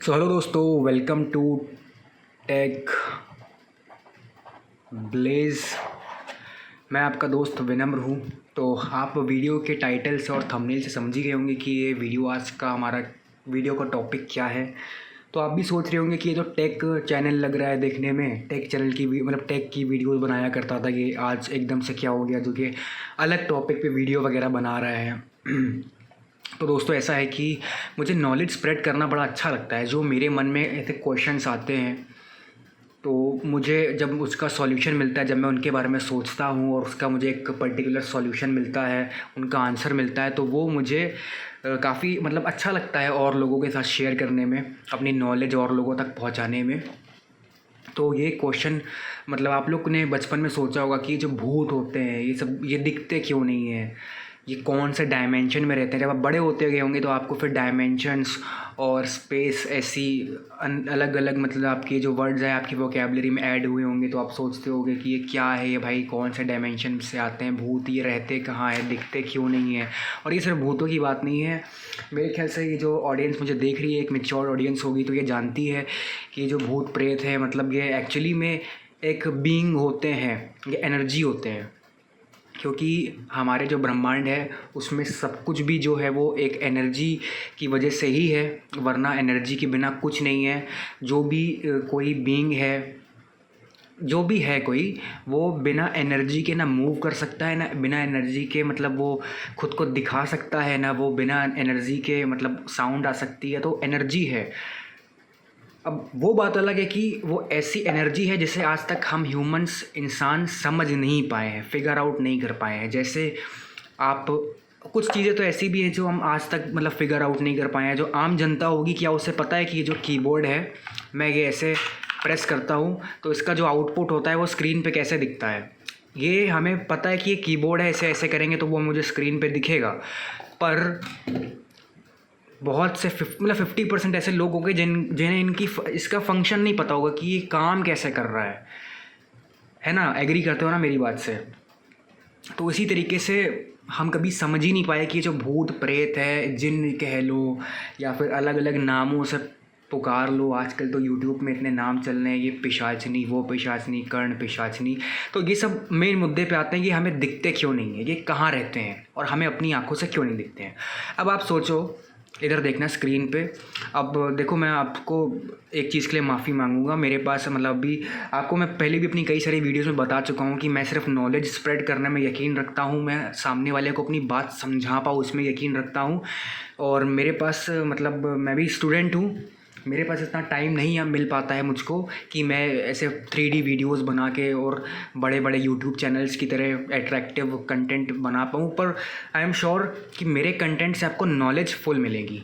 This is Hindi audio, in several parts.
सो हेलो दोस्तों, वेलकम टू टेक ब्लेज। मैं आपका दोस्त विनम्र हूँ। तो आप वीडियो के टाइटल से और थंबनेल से समझ ही गए होंगे कि ये वीडियो आज का हमारा वीडियो का टॉपिक क्या है। तो आप भी सोच रहे होंगे कि ये जो टेक चैनल लग रहा है देखने में, टेक चैनल की मतलब टेक की वीडियो बनाया करता था, ये आज एकदम से क्या हो गया जो कि अलग टॉपिक पे वीडियो वगैरह बना रहा है। तो दोस्तों ऐसा है कि मुझे नॉलेज स्प्रेड करना बड़ा अच्छा लगता है। जो मेरे मन में ऐसे क्वेश्चंस आते हैं तो मुझे जब उसका सॉल्यूशन मिलता है, जब मैं उनके बारे में सोचता हूँ और उसका मुझे एक पर्टिकुलर सॉल्यूशन मिलता है, उनका आंसर मिलता है, तो वो मुझे काफ़ी मतलब अच्छा लगता है और लोगों के साथ शेयर करने में, अपनी नॉलेज और लोगों तक पहुँचाने में। तो ये क्वेश्चन मतलब आप लोग ने बचपन में सोचा होगा कि जो भूत होते हैं ये सब ये दिखते क्यों नहीं है, ये कौन से डायमेंशन में रहते हैं। जब आप बड़े होते गए होंगे तो आपको फिर डायमेंशंस और स्पेस ऐसी अलग अलग मतलब आपके जो वर्ड्स हैं आपकी वोकेबलरी में ऐड हुए होंगे, तो आप सोचते होंगे कि ये क्या है, ये भाई कौन से डायमेंशन से आते हैं भूत, ये रहते कहाँ हैं, दिखते क्यों नहीं है। और ये सिर्फ भूतों की बात नहीं है, मेरे ख्याल से ये जो ऑडियंस मुझे देख रही है एक मैच्योर ऑडियंस होगी तो ये जानती है कि ये जो भूत प्रेत है मतलब ये एक्चुअली में एक बीइंग होते हैं, ये एनर्जी होते हैं। क्योंकि हमारे जो ब्रह्मांड है उसमें सब कुछ भी जो है वो एक एनर्जी की वजह से ही है, वरना एनर्जी के बिना कुछ नहीं है। जो भी कोई बीइंग है, जो भी है कोई, वो बिना एनर्जी के ना मूव कर सकता है, ना बिना एनर्जी के मतलब वो खुद को दिखा सकता है, ना वो बिना एनर्जी के मतलब साउंड आ सकती है। तो एनर्जी है। अब वो बात अलग है कि वो ऐसी एनर्जी है जिसे आज तक हम ह्यूमंस इंसान समझ नहीं पाए हैं, फिगर आउट नहीं कर पाए हैं। जैसे आप कुछ चीज़ें तो ऐसी भी हैं जो हम आज तक मतलब फिगर आउट नहीं कर पाए हैं। जो आम जनता होगी, क्या उसे पता है कि ये जो कीबोर्ड है, मैं ये ऐसे प्रेस करता हूँ तो इसका जो आउटपुट होता है वो स्क्रीन पे कैसे दिखता है। ये हमें पता है कि ये कीबोर्ड है, ऐसे ऐसे करेंगे तो वो मुझे स्क्रीन पे दिखेगा। पर बहुत से मतलब 50% ऐसे लोग होंगे जिन्हें इनकी इसका फंक्शन नहीं पता होगा कि ये काम कैसे कर रहा है ना। एग्री करते हो ना मेरी बात से। तो इसी तरीके से हम कभी समझ ही नहीं पाए कि जो भूत प्रेत है, जिन्न कह लो या फिर अलग अलग नामों से पुकार लो, आजकल तो यूट्यूब में इतने नाम चल रहे हैं, ये पिशाचनी, वो पिशाचनी, कर्ण पिशाचनी। तो ये सब मेन मुद्दे पे आते हैं कि हमें दिखते क्यों नहीं है, ये कहाँ रहते हैं और हमें अपनी आंखों से क्यों नहीं दिखते हैं। अब आप सोचो, इधर देखना स्क्रीन पे। अब देखो, मैं आपको एक चीज़ के लिए माफ़ी मांगूंगा। मेरे पास मतलब अभी आपको मैं पहले भी अपनी कई सारी वीडियोस में बता चुका हूँ कि मैं सिर्फ नॉलेज स्प्रेड करने में यकीन रखता हूँ, मैं सामने वाले को अपनी बात समझा पाऊँ उसमें यकीन रखता हूँ। और मेरे पास मतलब मैं भी स्टूडेंट हूँ, मेरे पास इतना टाइम नहीं मिल पाता है मुझको कि मैं ऐसे 3D वीडियोस बना के और बड़े बड़े यूट्यूब चैनल्स की तरह अट्रैक्टिव कंटेंट बना पाऊँ। पर आई एम श्योर कि मेरे कंटेंट से आपको नॉलेज फुल मिलेगी।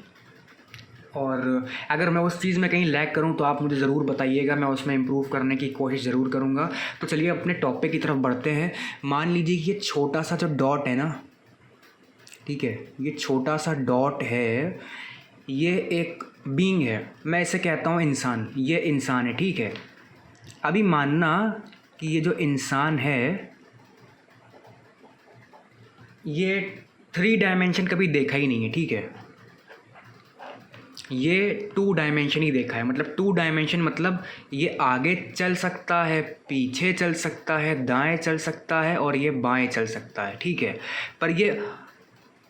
और अगर मैं उस चीज़ में कहीं लैग करूं तो आप मुझे ज़रूर बताइएगा, मैं उसमें इम्प्रूव करने की कोशिश ज़रूर करूंगा। तो चलिए अपने टॉपिक की तरफ बढ़ते हैं। मान लीजिए कि ये छोटा सा जो डॉट है ना, ठीक है, ये छोटा सा डॉट है, ये एक बीइंग है। मैं इसे कहता हूँ इंसान, ये इंसान है, ठीक है। अभी मानना कि ये जो इंसान है ये 3 डायमेंशन कभी देखा ही नहीं है, ठीक है। ये 2 डायमेंशन ही देखा है। मतलब 2 डायमेंशन मतलब ये आगे चल सकता है, पीछे चल सकता है, दाएं चल सकता है और ये बाएं चल सकता है, ठीक है। पर ये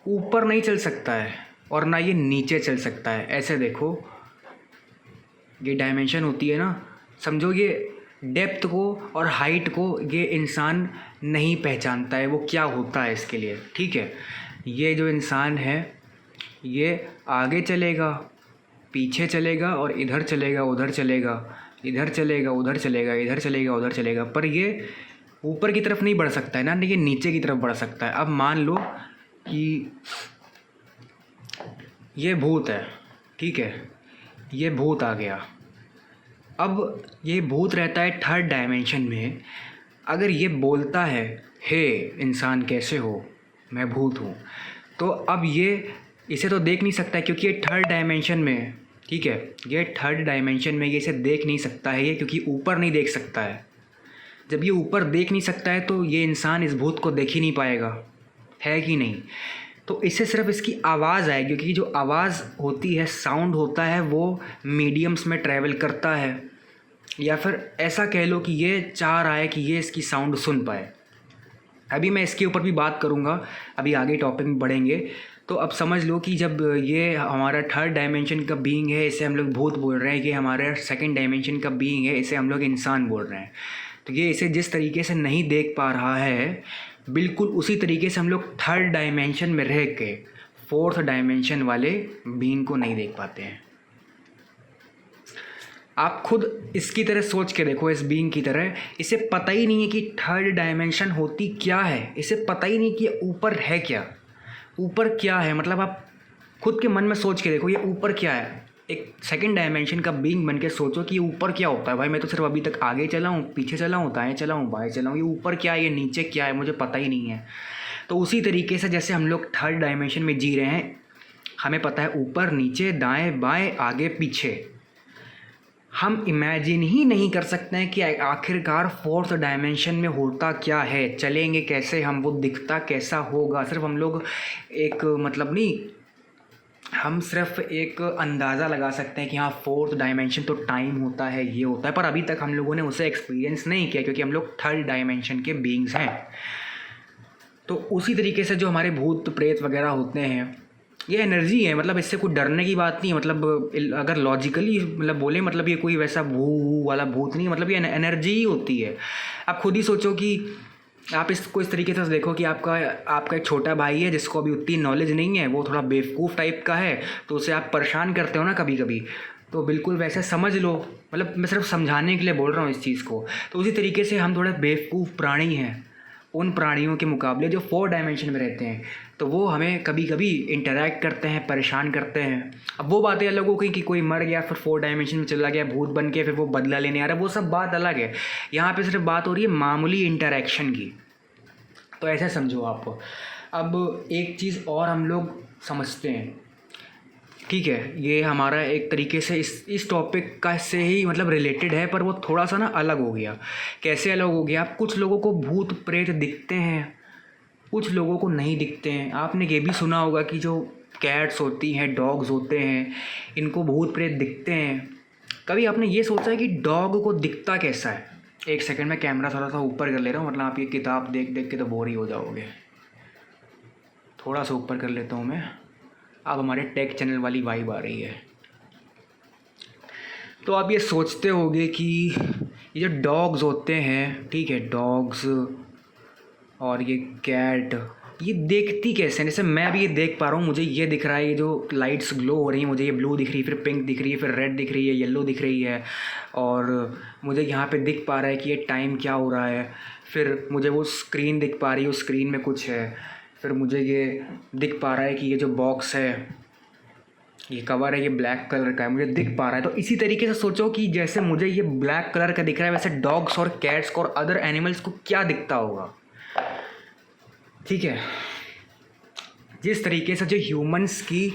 ऊपर नहीं चल सकता है और ना ये नीचे चल सकता है। ऐसे देखो, ये डायमेंशन होती है ना, समझो ये डेप्थ को और हाइट को ये इंसान नहीं पहचानता है, वो क्या होता है इसके लिए, ठीक है। ये जो इंसान है ये आगे चलेगा, पीछे चलेगा और इधर चलेगा, उधर चलेगा, इधर चलेगा, उधर चलेगा, इधर चलेगा, उधर चलेगा। पर ये ऊपर की तरफ नहीं बढ़ सकता है ना, ये नीचे की तरफ बढ़ सकता है। अब मान लो कि ये भूत है, ठीक है, ये भूत आ गया। अब ये भूत रहता है 3rd डायमेंशन में। अगर ये बोलता है, हे इंसान कैसे हो, मैं भूत हूँ, तो अब ये इसे तो देख नहीं सकता है क्योंकि ये 3rd डायमेंशन में है, ठीक है। ये 3rd डायमेंशन में ये इसे देख नहीं सकता है, ये क्योंकि ऊपर नहीं देख सकता है। जब ये ऊपर देख नहीं सकता है तो ये इंसान इस भूत को देख ही नहीं पाएगा, है कि नहीं। तो इससे सिर्फ इसकी आवाज़ आएगी, क्योंकि जो आवाज़ होती है, साउंड होता है, वो मीडियम्स में ट्रैवल करता है, या फिर ऐसा कह लो कि ये चाह रहा है कि ये इसकी साउंड सुन पाए। अभी मैं इसके ऊपर भी बात करूँगा, अभी आगे टॉपिक में बढ़ेंगे। तो अब समझ लो कि जब ये हमारा थर्ड डायमेंशन का बीइंग है, इसे हम लोग भूत बोल रहे हैं, कि हमारा सेकंड डायमेंशन का बीइंग है, इसे हम लोग इंसान बोल रहे हैं। तो ये इसे जिस तरीके से नहीं देख पा रहा है, बिल्कुल उसी तरीके से हम लोग थर्ड डायमेंशन में रह के फोर्थ डायमेंशन वाले बीइंग को नहीं देख पाते हैं। आप खुद इसकी तरह सोच के देखो, इस बीइंग की तरह। इसे पता ही नहीं है कि थर्ड डायमेंशन होती क्या है, इसे पता ही नहीं कि ऊपर है क्या, ऊपर क्या है। मतलब आप खुद के मन में सोच के देखो, ये ऊपर क्या है। एक सेकंड डायमेंशन का बीइंग बन के सोचो कि ये ऊपर क्या होता है। भाई मैं तो सिर्फ अभी तक आगे चला हूँ, पीछे चला हूँ, दाएँ चला हूँ, बाएँ चला हूँ, ये ऊपर क्या है, ये नीचे क्या है, मुझे पता ही नहीं है। तो उसी तरीके से जैसे हम लोग थर्ड डायमेंशन में जी रहे हैं, हमें पता है ऊपर, नीचे, दाएँ बाएँ, आगे पीछे। हम इमेजिन ही नहीं कर सकते हैं कि आखिरकार फोर्थ डायमेंशन में होता क्या है, चलेंगे कैसे हम, वो दिखता कैसा होगा। सिर्फ हम लोग एक मतलब नहीं, हम सिर्फ एक अंदाज़ा लगा सकते हैं कि हाँ फोर्थ डायमेंशन तो टाइम होता है, ये होता है, पर अभी तक हम लोगों ने उसे एक्सपीरियंस नहीं किया, क्योंकि हम लोग थर्ड डायमेंशन के बीइंग्स हैं। तो उसी तरीके से जो हमारे भूत प्रेत वगैरह होते हैं, ये एनर्जी है। मतलब इससे कोई डरने की बात नहीं है। मतलब अगर लॉजिकली मतलब बोले, मतलब ये कोई वैसा भू वाला भूत नहीं है, मतलब ये एनर्जी ही होती है। आप खुद ही सोचो कि आप इसको इस तरीके से देखो कि आपका एक छोटा भाई है जिसको अभी उतनी नॉलेज नहीं है, वो थोड़ा बेवकूफ़ टाइप का है, तो उसे आप परेशान करते हो ना कभी कभी, तो बिल्कुल वैसे समझ लो। मतलब मैं सिर्फ समझाने के लिए बोल रहा हूँ इस चीज़ को। तो उसी तरीके से हम थोड़े बेवकूफ़ प्राणी हैं उन प्राणियों के मुकाबले जो फोर डायमेंशन में रहते हैं। तो वो हमें कभी कभी इंटरैक्ट करते हैं, परेशान करते हैं। अब वो बातें अलग हो गई कि कोई मर गया, फिर फोर डायमेंशन में चला गया भूत बन के, फिर वो बदला लेने आ रहा है, वो सब बात अलग है। यहाँ पे सिर्फ बात हो रही है मामूली इंटरैक्शन की। तो ऐसा समझो आप। अब एक चीज़ और हम लोग समझते हैं, ठीक है, ये हमारा एक तरीके से इस टॉपिक का से ही मतलब रिलेटेड है, पर वो थोड़ा सा ना अलग हो गया। कैसे अलग हो गया? आप कुछ लोगों को भूत प्रेत दिखते हैं, कुछ लोगों को नहीं दिखते हैं। आपने ये भी सुना होगा कि जो कैट्स होती हैं, डॉग्स होते हैं, इनको भूत प्रेत दिखते हैं। कभी आपने ये सोचा है कि डॉग को दिखता कैसा है? एक सेकंड में कैमरा थोड़ा सा ऊपर कर ले रहा हूँ, मतलब आप ये किताब देख देख के तो बोर ही हो जाओगे। थोड़ा सा ऊपर कर लेता हूँ मैं। अब हमारे टेक चैनल वाली वाइब आ रही है। तो आप ये सोचते होगे कि ये जो डॉग्स होते हैं, ठीक है, डॉग्स और ये कैट, ये देखती कैसे हैं? जैसे मैं अभी ये देख पा रहा हूँ, मुझे ये दिख रहा है, ये जो लाइट्स ग्लो हो रही हैं, मुझे ये ब्लू दिख रही है, फिर पिंक दिख रही है, फिर रेड दिख रही है, येलो दिख रही है, और मुझे यहाँ पे दिख पा रहा है कि ये टाइम क्या हो रहा है। फिर मुझे वो स्क्रीन दिख पा रही है, उस स्क्रीन में कुछ है। फिर मुझे ये दिख पा रहा है कि ये जो बॉक्स है, ये कवर है, ये ब्लैक कलर का है, मुझे दिख पा रहा है। तो इसी तरीके से सोचो कि जैसे मुझे ये ब्लैक कलर का दिख रहा है, वैसे डॉग्स और कैट्स को और अदर एनिमल्स को क्या दिखता होगा, ठीक है। जिस तरीके से जो ह्यूमंस की,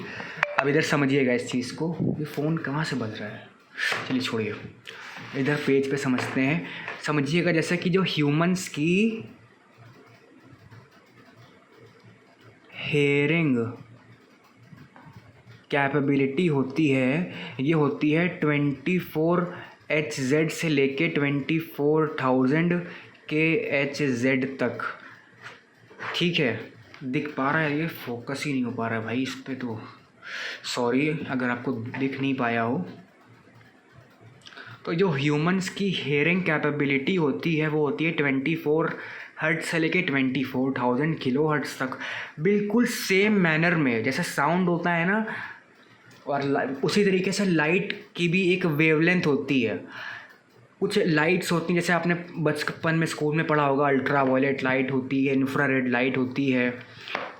अब इधर समझिएगा इस चीज़ को। ये फ़ोन कहाँ से बज रहा है, चलिए छोड़िए, इधर पेज पे समझते हैं। समझिएगा जैसे कि जो ह्यूमंस की हेयरिंग कैपेबिलिटी होती है, ये होती है 24Hz से लेके 24,000 kHz तक, ठीक है। दिख पा रहा है? ये फोकस ही नहीं हो पा रहा है भाई इस पे, तो सॉरी अगर आपको दिख नहीं पाया हो। तो जो ह्यूमंस की हेयरिंग कैपेबिलिटी होती है, वो होती है 24 हर्ट्ज से लेके 24,000 किलो हर्ट्ज तक। बिल्कुल सेम मैनर में जैसे साउंड होता है ना, और उसी तरीके से लाइट की भी एक वेवलेंथ होती है। कुछ लाइट्स होती हैं, जैसे आपने बचपन में स्कूल में पढ़ा होगा, अल्ट्रा वायलेट लाइट होती है, इंफ्रारेड लाइट होती है,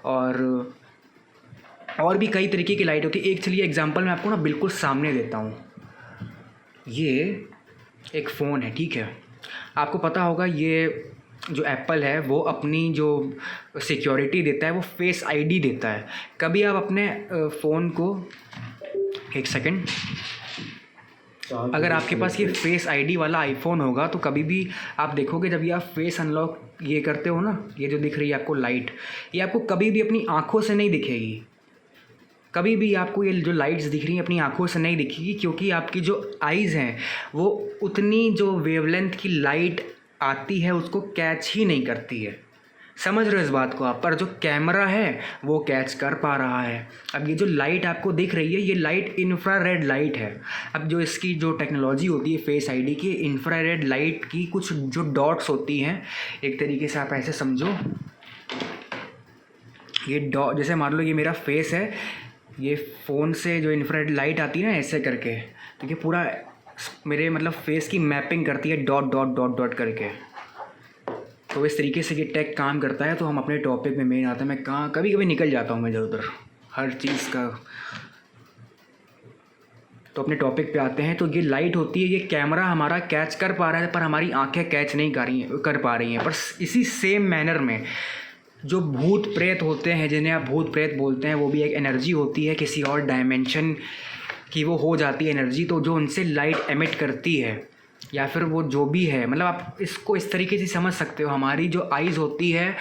और भी कई तरीके की लाइट होती है। एक चलिए एग्जांपल मैं आपको ना बिल्कुल सामने देता हूँ। ये एक फ़ोन है, ठीक है। आपको पता होगा ये जो एप्पल है वो अपनी जो सिक्योरिटी देता है वो फेस आईडी देता है। कभी आप अपने फ़ोन को, एक सेकंड, अगर आपके पास ये फेस आईडी वाला आईफोन होगा तो कभी भी आप देखोगे जब ये आप फेस अनलॉक ये करते हो ना, ये जो दिख रही है आपको लाइट, ये आपको कभी भी अपनी आँखों से नहीं दिखेगी। कभी भी आपको ये जो लाइट्स दिख रही हैं अपनी आँखों से नहीं दिखेगी, क्योंकि आपकी जो आइज़ हैं वो उतनी जो वेवलेंथ की लाइट आती है उसको कैच ही नहीं करती है। समझ रहे हो इस बात को आप? पर जो कैमरा है वो कैच कर पा रहा है। अब ये जो लाइट आपको दिख रही है ये लाइट इंफ्रारेड लाइट है। अब जो इसकी जो टेक्नोलॉजी होती है फेस आईडी की, इंफ्रारेड लाइट की कुछ जो डॉट्स होती हैं, एक तरीके से आप ऐसे समझो, ये डॉट जैसे मान लो ये मेरा फेस है, ये फ़ोन से जो इंफ्रारेड लाइट आती है ना ऐसे करके, तो ये पूरा मेरे मतलब फेस की मैपिंग करती है डॉट डॉट डॉट डॉट करके। तो इस तरीके से ये टेक काम करता है। तो हम अपने टॉपिक में मेन आते हैं। मैं कहाँ कभी कभी निकल जाता हूँ मैं इधर उधर हर चीज़ का। तो अपने टॉपिक पे आते हैं। तो ये लाइट होती है, ये कैमरा हमारा कैच कर पा रहा है पर हमारी आंखें कैच नहीं कर पा रही हैं। पर इसी सेम मैनर में जो भूत प्रेत होते हैं, जिन्हें आप भूत प्रेत बोलते हैं, वो भी एक एनर्जी होती है, किसी और डायमेंशन की वो हो जाती है एनर्जी। तो जो उनसे लाइट एमिट करती है या फिर वो जो भी है, मतलब आप इसको इस तरीके से समझ सकते हो, हमारी जो आइज़ होती है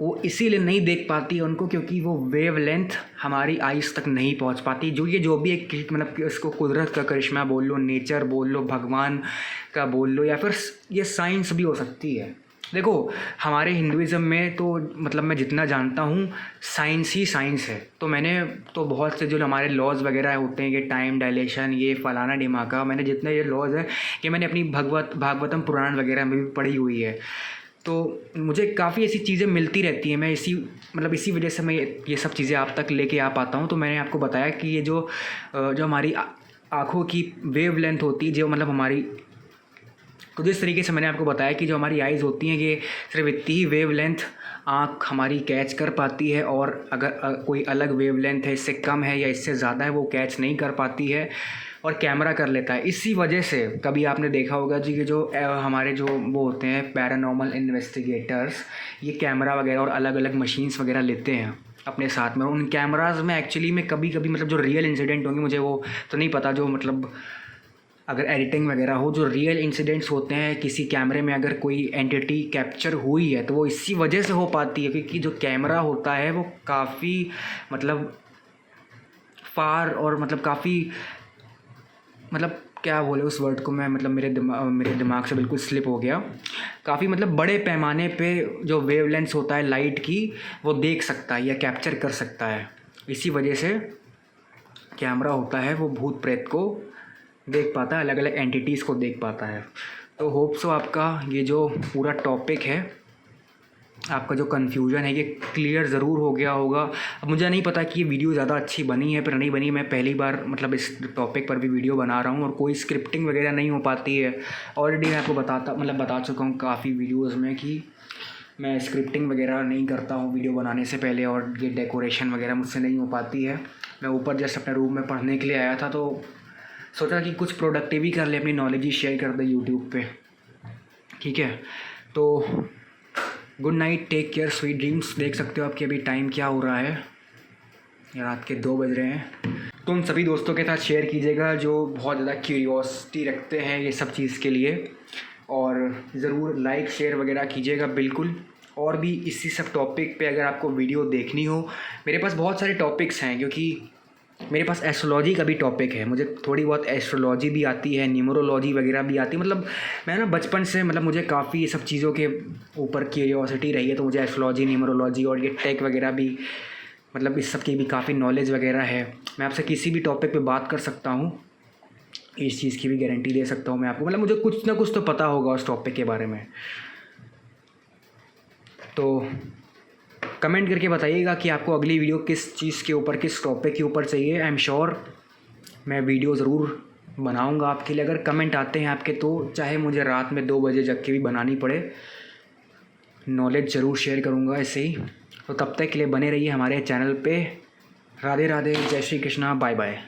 वो इसीलिए नहीं देख पाती है उनको, क्योंकि वो वेवलेंथ हमारी आइज़ तक नहीं पहुंच पाती। जो भी एक मतलब इसको कुदरत का करिश्मा बोल लो, नेचर बोल लो, भगवान का बोल लो, या फिर ये साइंस भी हो सकती है। देखो हमारे हिंदुइज़्म में तो मतलब मैं जितना जानता हूँ साइंस ही साइंस है। तो मैंने तो बहुत से जो हमारे लॉज वगैरह होते हैं, ये टाइम डायलेशन, ये फलाना डिमाका, मैंने जितने ये लॉज है ये मैंने अपनी भागवतम पुराण वगैरह में भी पढ़ी हुई है। तो मुझे काफ़ी ऐसी चीज़ें मिलती रहती हैं। मैं इसी वजह से मैं ये सब चीज़ें आप तक लेके आ पाता हूँ। तो मैंने आपको बताया कि ये जो हमारी आँखों की वेवलेंथ होती है, जो मतलब हमारी, तो जिस तरीके से मैंने आपको बताया कि जो हमारी आइज़ होती हैं ये सिर्फ इतनी ही वेवलेंथ आँख हमारी कैच कर पाती है, और अगर कोई अलग वेवलेंथ है, इससे कम है या इससे ज़्यादा है, वो कैच नहीं कर पाती है और कैमरा कर लेता है। इसी वजह से कभी आपने देखा होगा जी कि जो हमारे जो वो होते हैं पैरानॉर्मल इन्वेस्टिगेटर्स, ये कैमरा वगैरह और अलग अलग मशीन्स वगैरह लेते हैं अपने साथ में। उन कैमराज़ में एक्चुअली में कभी कभी मतलब जो रियल इंसिडेंट होंगे, मुझे वो तो नहीं पता, जो मतलब अगर एडिटिंग वगैरह हो, जो रियल इंसिडेंट्स होते हैं किसी कैमरे में अगर कोई एंटिटी कैप्चर हुई है तो वो इसी वजह से हो पाती है, क्योंकि जो कैमरा होता है वो काफ़ी मतलब फार और मतलब काफ़ी मतलब क्या बोले उस वर्ड को मैं, मतलब मेरे दिमाग से बिल्कुल स्लिप हो गया। काफ़ी मतलब बड़े पैमाने पे जो वेवलेंथ होता है लाइट की वो देख सकता है या कैप्चर कर सकता है। इसी वजह से कैमरा होता है वो भूत प्रेत को देख पाता है, अलग अलग एंटिटीज़ को देख पाता है। तो होप सो आपका ये जो पूरा टॉपिक है, आपका जो कन्फ्यूज़न है ये क्लियर ज़रूर हो गया होगा। अब मुझे नहीं पता कि ये वीडियो ज़्यादा अच्छी बनी है पर नहीं बनी। मैं पहली बार मतलब इस टॉपिक पर भी वीडियो बना रहा हूँ और कोई स्क्रिप्टिंग वगैरह नहीं हो पाती है। ऑलरेडी मैं आपको बता चुका हूँ काफ़ी वीडियोज़ में कि मैं स्क्रिप्टिंग वगैरह नहीं करता हूँ वीडियो बनाने से पहले, और ये डेकोरेशन वगैरह मुझसे नहीं हो पाती है। मैं ऊपर जस्ट अपने रूम में पढ़ने के लिए आया था, तो सोचा कि कुछ प्रोडक्टिव ही कर ले, अपनी नॉलेज ही शेयर कर दे यूट्यूब पे। ठीक है, तो good night, take care, sweet dreams. देख सकते हो आपकी अभी टाइम क्या हो रहा है, रात के 2 बज रहे हैं। तो उन सभी दोस्तों के साथ शेयर कीजिएगा जो बहुत ज़्यादा क्यूरियोसिटी रखते हैं ये सब चीज़ के लिए, और ज़रूर लाइक शेयर वगैरह कीजिएगा बिल्कुल। और भी इसी सब टॉपिक पे अगर आपको वीडियो देखनी हो, मेरे पास बहुत सारे टॉपिक्स हैं, क्योंकि मेरे पास एस्ट्रोलॉजी का भी टॉपिक है। मुझे थोड़ी बहुत एस्ट्रोलॉजी भी आती है, न्यूमरोलॉजी वगैरह भी आती है। मतलब मैं ना बचपन से मतलब मुझे काफ़ी ये सब चीज़ों के ऊपर क्यूरियोसिटी रही है, तो मुझे एस्ट्रोलॉजी, न्यूमरोलॉजी और ये टेक वगैरह भी मतलब इस सब की भी काफ़ी नॉलेज वगैरह है। मैं आपसे किसी भी टॉपिक पे बात कर सकता हूँ, इस चीज़ की भी गारंटी दे सकता हूँ मैं आपको। मतलब मुझे कुछ ना कुछ तो पता होगा उस टॉपिक के बारे में। तो कमेंट करके बताइएगा कि आपको अगली वीडियो किस चीज़ के ऊपर, किस टॉपिक के ऊपर चाहिए। आई एम श्योर मैं वीडियो ज़रूर बनाऊंगा आपके लिए। अगर कमेंट आते हैं आपके तो चाहे मुझे रात में 2 बजे जग के भी बनानी पड़े, नॉलेज ज़रूर शेयर करूंगा ऐसे ही। तो तब तक के लिए बने रहिए हमारे चैनल पे। राधे राधे, जय श्री कृष्णा, बाय बाय।